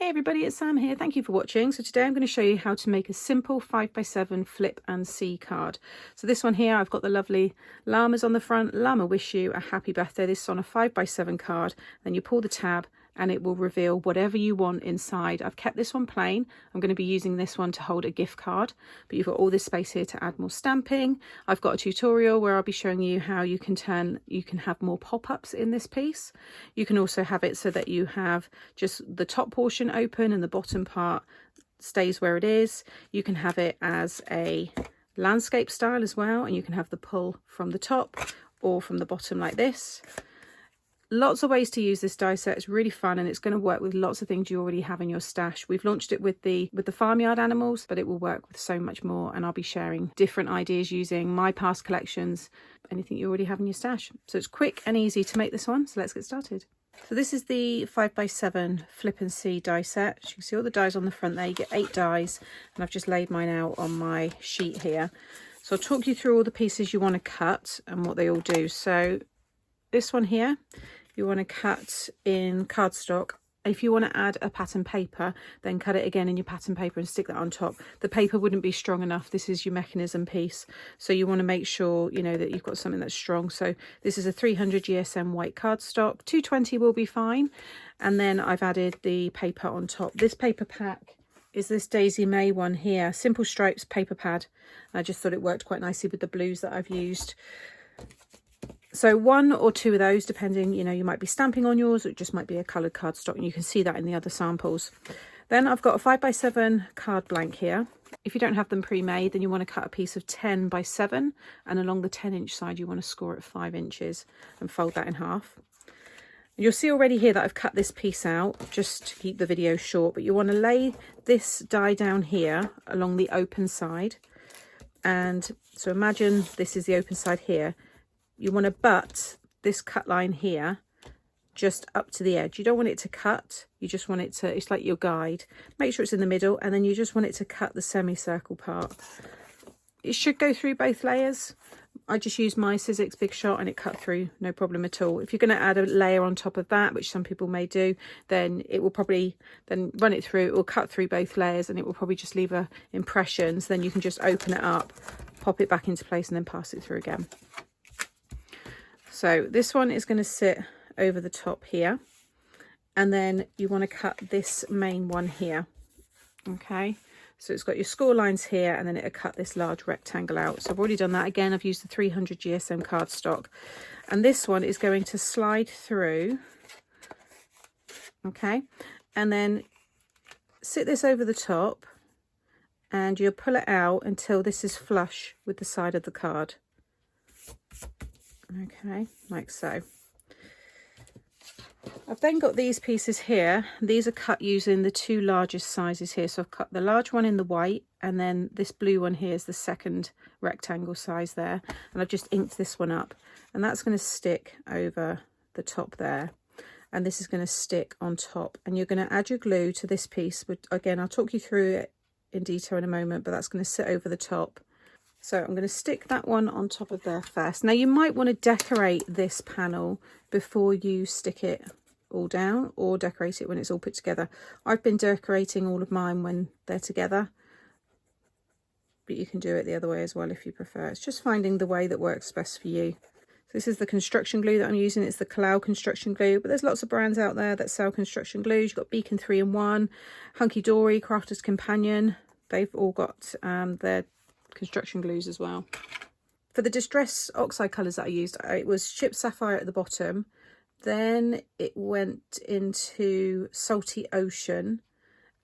Hey everybody, it's Sam here. Thank you for watching. So today I'm going to show you how to make a simple 5x7 flip and see card. So this one here, I've got the lovely llamas on the front. Llama wish you a happy birthday. This is on a 5x7 card. Then you pull the tab and it will reveal whatever you want inside. I've kept this one plain. I'm going to be using this one to hold a gift card, but you've got all this space here to add more stamping. I've got a tutorial where I'll be showing you how you can have more pop-ups in this piece. You can also have it so that you have just the top portion open and the bottom part stays where it is. You can have it as a landscape style as well, and you can have the pull from the top or from the bottom like this. Lots of ways to use this die set. It's really fun and it's going to work with lots of things you already have in your stash. We've launched it with the farmyard animals, but it will work with so much more, and I'll be sharing different ideas using my past collections, anything you already have in your stash. So it's quick and easy to make this one, so let's get started. So this is the 5x7 flip and see die set. As you can see all the dies on the front there. You get 8 dies, and I've just laid mine out on my sheet here. So I'll talk you through all the pieces you want to cut and what they all do. So this one here, you want to cut in cardstock. If you want to add a pattern paper, then cut it again in your pattern paper and stick that on top. The paper wouldn't be strong enough. This is your mechanism piece, so you want to make sure you know that you've got something that's strong. So this is a 300 GSM white cardstock. 220 will be fine. And then I've added the paper on top. This paper pack is this Daisy May one here, Simple Stripes paper pad. I just thought it worked quite nicely with the blues that I've used. So 1 or 2 of those, depending, you might be stamping on yours, or it just might be a coloured cardstock, and you can see that in the other samples. Then I've got a 5x7 card blank here. If you don't have them pre-made, then you want to cut a piece of 10x7, and along the 10-inch side you want to score it 5 inches and fold that in half. You'll see already here that I've cut this piece out just to keep the video short, but you want to lay this die down here along the open side. And so imagine this is the open side here. You want to butt this cut line here just up to the edge. You don't want it to cut, you just want it to, it's like your guide. Make sure it's in the middle, and then you just want it to cut the semicircle part. It should go through both layers. I just used my Sizzix Big Shot and it cut through, no problem at all. If you're going to add a layer on top of that, which some people may do, then it will probably then run it through, it will cut through both layers, and it will probably just leave a impression. So then you can just open it up, pop it back into place, and then pass it through again. So this one is going to sit over the top here, and then you want to cut this main one here. Okay, so it's got your score lines here, and then it'll cut this large rectangle out. So I've already done that. Again, I've used the 300 GSM cardstock, and this one is going to slide through. Okay, and then sit this over the top, and you'll pull it out until this is flush with the side of the card. Okay, like so. I've then got these pieces here. These are cut using the 2 largest sizes here. So I've cut the large one in the white, and then this blue one here is the second rectangle size there. And I've just inked this one up, and that's going to stick over the top there. And this is going to stick on top. And you're going to add your glue to this piece. But again, I'll talk you through it in detail in a moment, but that's going to sit over the top. So I'm going to stick that one on top of there first. Now you might want to decorate this panel before you stick it all down, or decorate it when it's all put together. I've been decorating all of mine when they're together, but you can do it the other way as well if you prefer. It's just finding the way that works best for you. So this is the construction glue that I'm using. It's the Collall construction glue, but there's lots of brands out there that sell construction glues. You've got Beacon 3-in-1, Hunkydory, Crafter's Companion. They've all got their construction glues as well. For the distress oxide colours that I used, it was Chipped Sapphire at the bottom, then it went into Salty Ocean,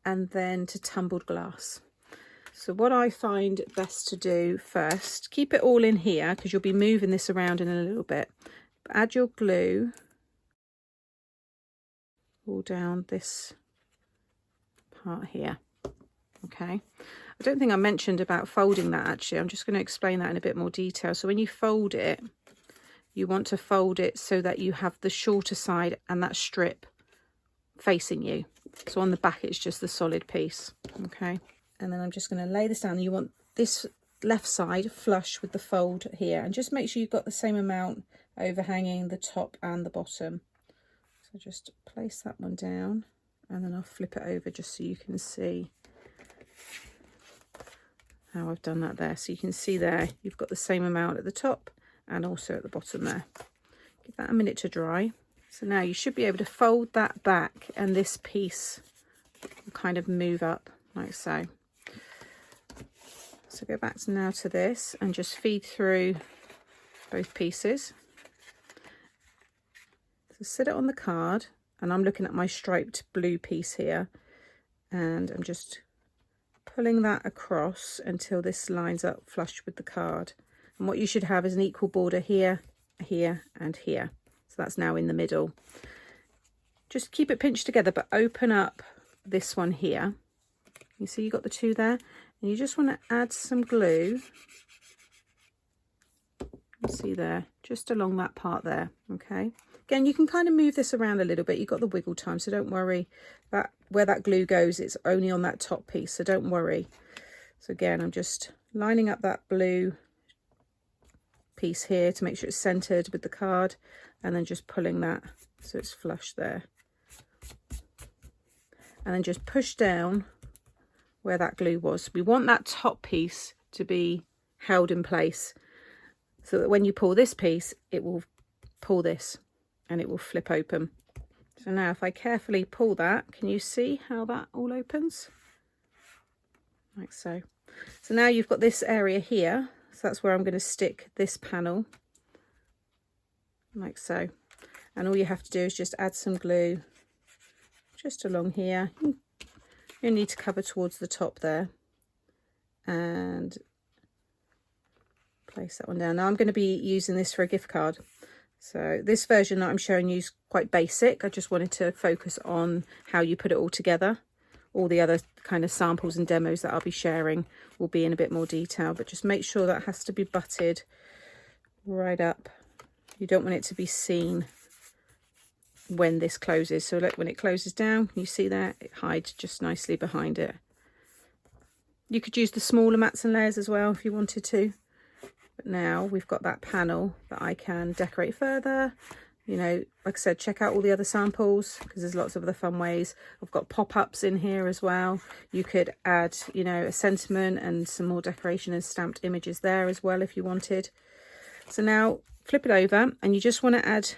and then to Tumbled Glass. So what I find best to do first, keep it all in here because you'll be moving this around in a little bit. But add your glue all down this part here. Okay, I don't think I mentioned about folding that actually. I'm just going to explain that in a bit more detail. So when you fold it, you want to fold it so that you have the shorter side and that strip facing you. So on the back it's just the solid piece. Okay, and then I'm just going to lay this down. You want this left side flush with the fold here, and just make sure you've got the same amount overhanging the top and the bottom. So just place that one down and then I'll flip it over just so you can see how I've done that there. So you can see there, you've got the same amount at the top and also at the bottom there. Give that a minute to dry. So now you should be able to fold that back and this piece will kind of move up like so. So go back now to this and just feed through both pieces. So sit it on the card, and I'm looking at my striped blue piece here, and I'm just pulling that across until this lines up flush with the card. And what you should have is an equal border here, here and here. So that's now in the middle. Just keep it pinched together, but open up this one here. You see you got the two there, and you just want to add some glue. You see there, just along that part there. Okay, again, you can kind of move this around a little bit. You've got the wiggle time, so don't worry that where that glue goes, it's only on that top piece, so don't worry. So again, I'm just lining up that blue piece here to make sure it's centered with the card, and then just pulling that so it's flush there, and then just push down where that glue was. We want that top piece to be held in place so that when you pull this piece, it will pull this and it will flip open. So now if I carefully pull that, can you see how that all opens? Like so. So now you've got this area here, so that's where I'm going to stick this panel, like so. And all you have to do is just add some glue just along here. You need to cover towards the top there and place that one down. Now I'm going to be using this for a gift card. So this version that I'm showing you is quite basic. I just wanted to focus on how you put it all together. All the other kind of samples and demos that I'll be sharing will be in a bit more detail, but just make sure that has to be butted right up. You don't want it to be seen when this closes. So look, when it closes down, can you see there? It hides just nicely behind it. You could use the smaller mats and layers as well if you wanted to. But now we've got that panel that I can decorate further. You know, like I said, check out all the other samples because there's lots of other fun ways. I've got pop-ups in here as well. You could add, you know, a sentiment and some more decoration and stamped images there as well if you wanted. So now flip it over and you just want to add,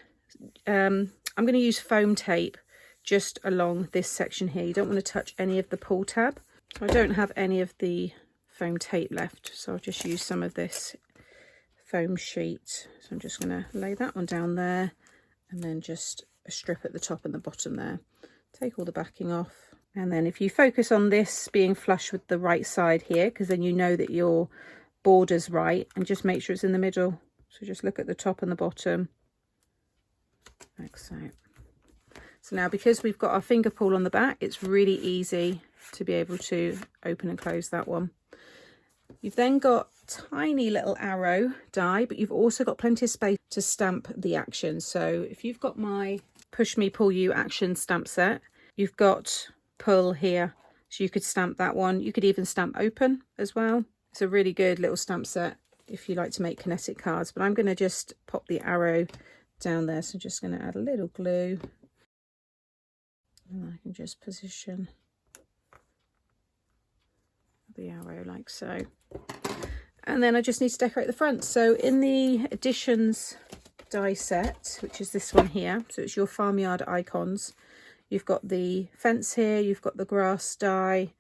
I'm going to use foam tape just along this section here. You don't want to touch any of the pull tab. I don't have any of the foam tape left, so I'll just use some of this foam sheet. So I'm just going to lay that one down there, and then just a strip at the top and the bottom there. Take all the backing off, and then if you focus on this being flush with the right side here, because then you know that your border's right, and just make sure it's in the middle. So just look at the top and the bottom, like so. So now because we've got our finger pull on the back, it's really easy to be able to open and close that one. You've then got tiny little arrow die, but you've also got plenty of space to stamp the action. So if you've got my Push Me Pull You action stamp set, you've got pull here, so you could stamp that one. You could even stamp open as well. It's a really good little stamp set if you like to make kinetic cards, but I'm going to just pop the arrow down there. So I'm just going to add a little glue, and I can just position the arrow like so. And then I just need to decorate the front. So in the Additions die set, which is this one here, so it's your farmyard icons, you've got the fence here, you've got the grass die,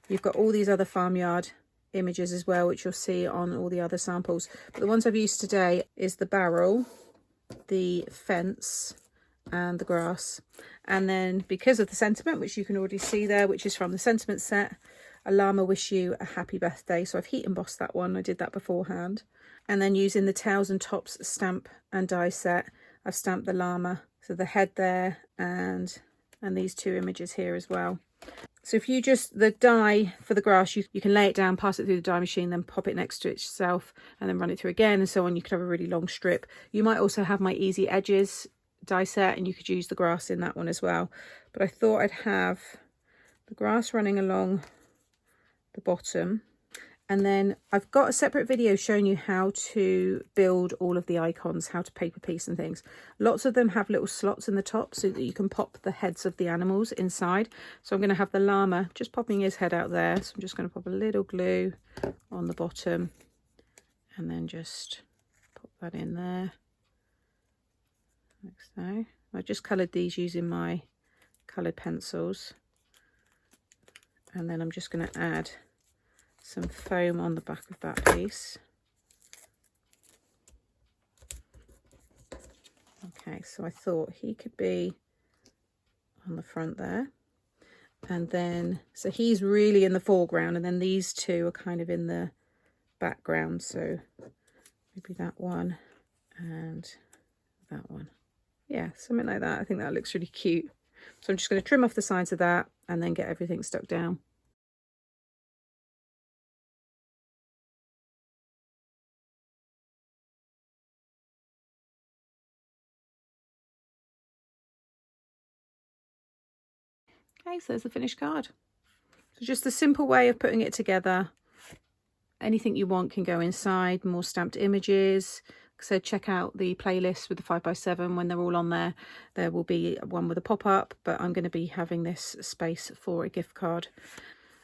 you've got all these other farmyard images as well, which you'll see on all the other samples. But the ones I've used today is the barrel, the fence and the grass. And then because of the sentiment, which you can already see there, which is from the sentiment set, a llama wish you a happy birthday. So I've heat embossed that one. I did that beforehand. And then using the tails and tops stamp and die set, I've stamped the llama. So the head there and these two images here as well. So if you just, the die for the grass, you can lay it down, pass it through the die machine, then pop it next to itself and then run it through again and so on. You could have a really long strip. You might also have my Easy Edges die set and you could use the grass in that one as well. But I thought I'd have the grass running along the bottom, And then I've got a separate video showing you how to build all of the icons, how to paper piece and things. Lots of them have little slots in the top so that you can pop the heads of the animals inside. So I'm going to have the llama just popping his head out there. So I'm just going to pop a little glue on the bottom and then just pop that in there, like so. I just coloured these using my coloured pencils. And then I'm just going to add some foam on the back of that piece. Okay, so I thought he could be on the front there, and then so he's really in the foreground, and then these two are kind of in the background, so maybe that one and that one. Yeah, something like that. I think that looks really cute. So I'm just going to trim off the sides of that and then get everything stuck down. Okay, so there's the finished card. So just a simple way of putting it together. Anything you want can go inside, more stamped images. So check out the playlist with the 5x7 when they're all on there. There will be one with a pop-up, but I'm going to be having this space for a gift card.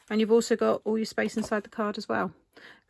And you've also got all your space inside the card as well.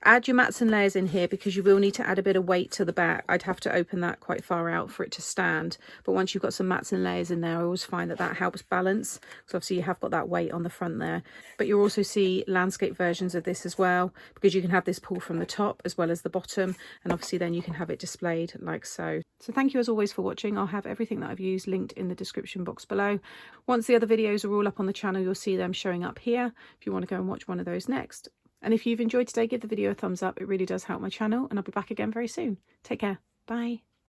Add your mats and layers in here because you will need to add a bit of weight to the back. I'd have to open that quite far out for it to stand. But once you've got some mats and layers in there, I always find that that helps balance. So obviously you have got that weight on the front there. But you'll also see landscape versions of this as well, because you can have this pull from the top as well as the bottom. And obviously then you can have it displayed like so. So thank you as always for watching. I'll have everything that I've used linked in the description box below. Once the other videos are all up on the channel, you'll see them showing up here if you want to go and watch one of those next. And if you've enjoyed today, give the video a thumbs up. It really does help my channel, and I'll be back again very soon. Take care. Bye.